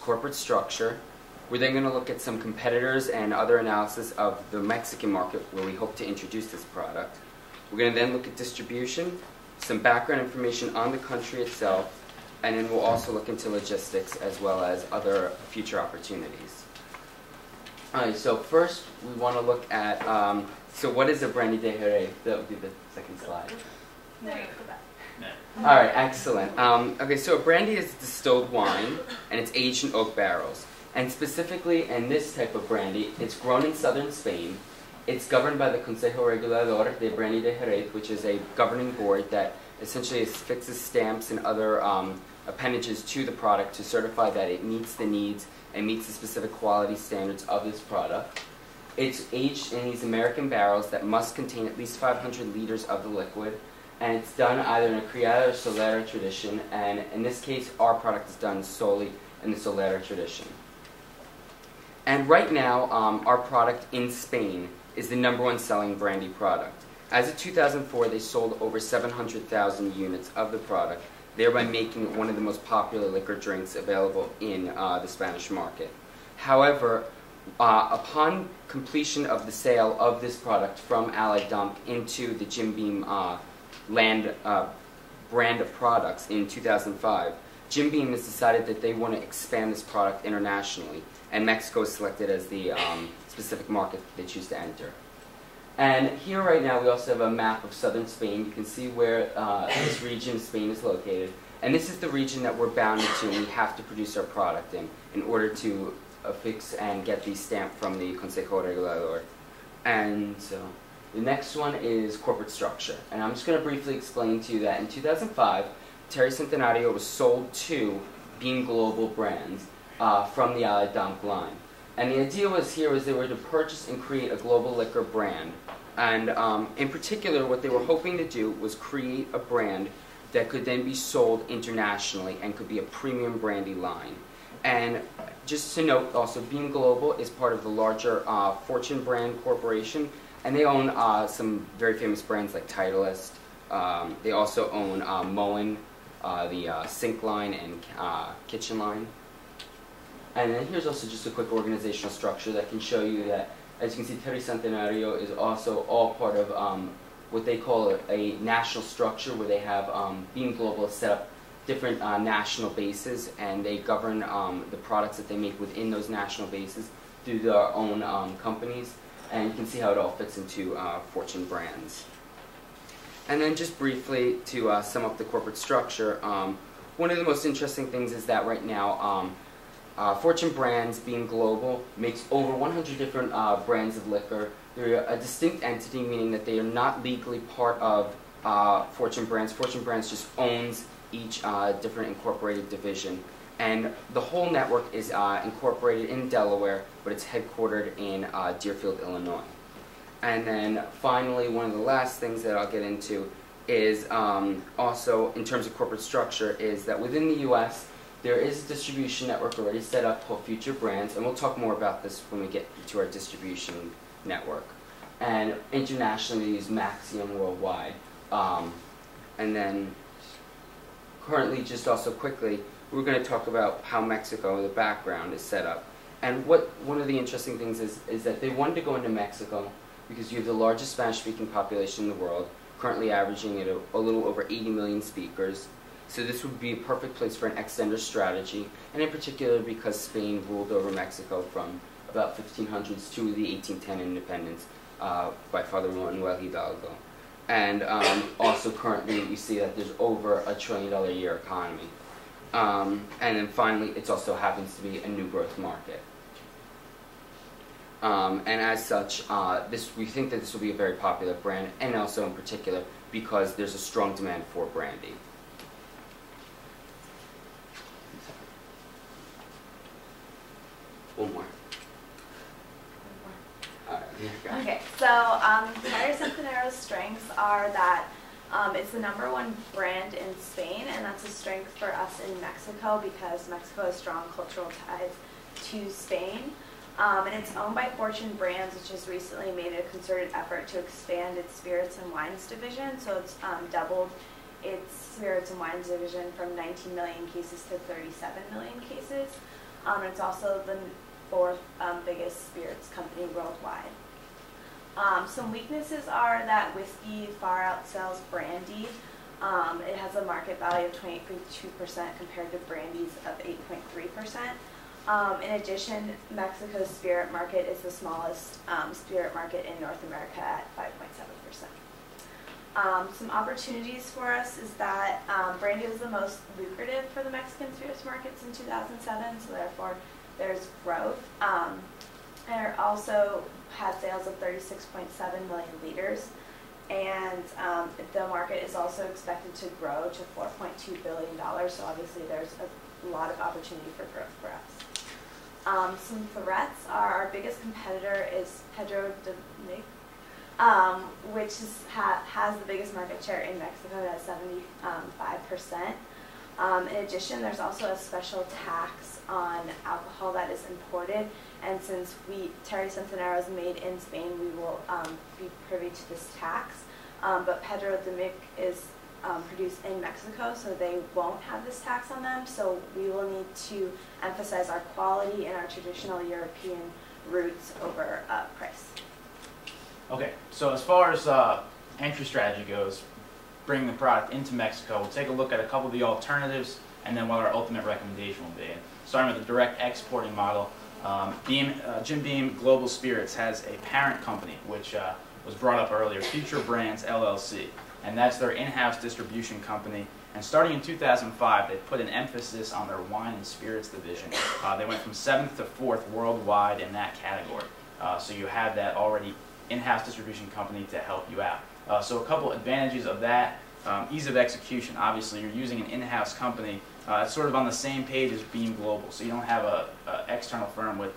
corporate structure. We're then going to look at some competitors and other analysis of the Mexican market where we hope to introduce this product. We're going to then look at distribution, some background information on the country itself, and then we'll also look into logistics as well as other future opportunities. Alright, so first we want to look at, so what is a brandy de Jerez? That would be the second slide. Alright, excellent. Okay, so a brandy is distilled wine, and it's aged in oak barrels. And specifically in this type of brandy, it's grown in southern Spain. It's governed by the Consejo Regulador de Brandy de Jerez, which is a governing board that essentially fixes stamps and other appendages to the product to certify that it meets the needs and meets the specific quality standards of this product. It's aged in these American barrels that must contain at least 500 liters of the liquid, and it's done either in a criada or solera tradition, and in this case our product is done solely in the solera tradition. And right now our product in Spain is the #1 selling brandy product. As of 2004, they sold over 700,000 units of the product, thereby making it one of the most popular liquor drinks available in the Spanish market. However, upon completion of the sale of this product from Allied Dump into the JimBeam brand of products in 2005, JimBeam has decided that they want to expand this product internationally, and Mexico is selected as the specific market they choose to enter. And here right now we also have a map of southern Spain. You can see where this region of Spain is located. And this is the region that we're bounded to and we have to produce our product in order to affix and get the stamp from the Consejo Regulador. And so the next one is corporate structure. And I'm just going to briefly explain to you that in 2005, Terry Centenario was sold to Beam Global Brands from the Allied Dump line. And the idea was they were to purchase and create a global liquor brand. And in particular, what they were hoping to do was create a brand that could then be sold internationally and could be a premium brandy line. And just to note also, Beam Global is part of the larger Fortune Brand Corporation, and they own some very famous brands like Titleist. They also own Moen, the sink line and kitchen line. And then here's also just a quick organizational structure that can show you that, as you can see, Terry Centenario is also all part of what they call a national structure, where they have Beam Global set up different national bases, and they govern the products that they make within those national bases through their own companies. And you can see how it all fits into Fortune Brands. And then just briefly to sum up the corporate structure, one of the most interesting things is that right now Fortune Brands, being global, makes over 100 different brands of liquor. They're a distinct entity, meaning that they are not legally part of Fortune Brands. Fortune Brands just owns each different incorporated division. And the whole network is incorporated in Delaware, but it's headquartered in Deerfield, Illinois. And then finally, one of the last things that I'll get into is also, in terms of corporate structure, is that within the U.S., there is a distribution network already set up called Future Brands, and we'll talk more about this when we get to our distribution network. And internationally, we use Maxium Worldwide. And then currently, just also quickly, we're going to talk about how Mexico, the background, is set up. And one of the interesting things is that they wanted to go into Mexico because you have the largest Spanish-speaking population in the world, currently averaging at a little over 80 million speakers. So this would be a perfect place for an extender strategy, and in particular because Spain ruled over Mexico from about 1500s to the 1810 independence by Father Manuel Hidalgo. And also currently we see that there's over $1 trillion a year economy. And then finally, it also happens to be a new growth market. And as such, we think that this will be a very popular brand, and also in particular because there's a strong demand for brandy. One more. Okay, so Terry Centenario's strengths are that it's the #1 brand in Spain, and that's a strength for us in Mexico because Mexico has strong cultural ties to Spain. And it's owned by Fortune Brands, which has recently made a concerted effort to expand its spirits and wines division. So it's doubled its spirits and wines division from 19 million cases to 37 million cases. It's also the fourth biggest spirits company worldwide. Some weaknesses are that whiskey far outsells brandy. It has a market value of 28.2% compared to brandy's of 8.3%. In addition, Mexico's spirit market is the smallest spirit market in North America at 5.7%. Some opportunities for us is that brandy was the most lucrative for the Mexican spirits markets in 2007, so therefore there's growth. It also had sales of 36.7 million liters, and the market is also expected to grow to $4.2 billion, so obviously there's a lot of opportunity for growth for us. Some threats are our biggest competitor is Pedro de Mig, which has the biggest market share in Mexico at 75%. In addition, there's also a special tax on alcohol that is imported, and since Terry Centenaro is made in Spain, we will be privy to this tax. But Pedro de Mig is produced in Mexico, so they won't have this tax on them, so we will need to emphasize our quality and our traditional European roots over price. Okay, so as far as entry strategy goes, bringing the product into Mexico, we'll take a look at a couple of the alternatives and then what our ultimate recommendation will be. Starting with the direct exporting model, JimBeam Global Spirits has a parent company, which was brought up earlier, Future Brands LLC, and that's their in-house distribution company. And starting in 2005, they put an emphasis on their wine and spirits division. They went from 7th to 4th worldwide in that category. So you have that already in-house distribution company to help you out. So a couple advantages of that, ease of execution. Obviously, you're using an in-house company that's sort of on the same page as Beam Global, so you don't have an external firm with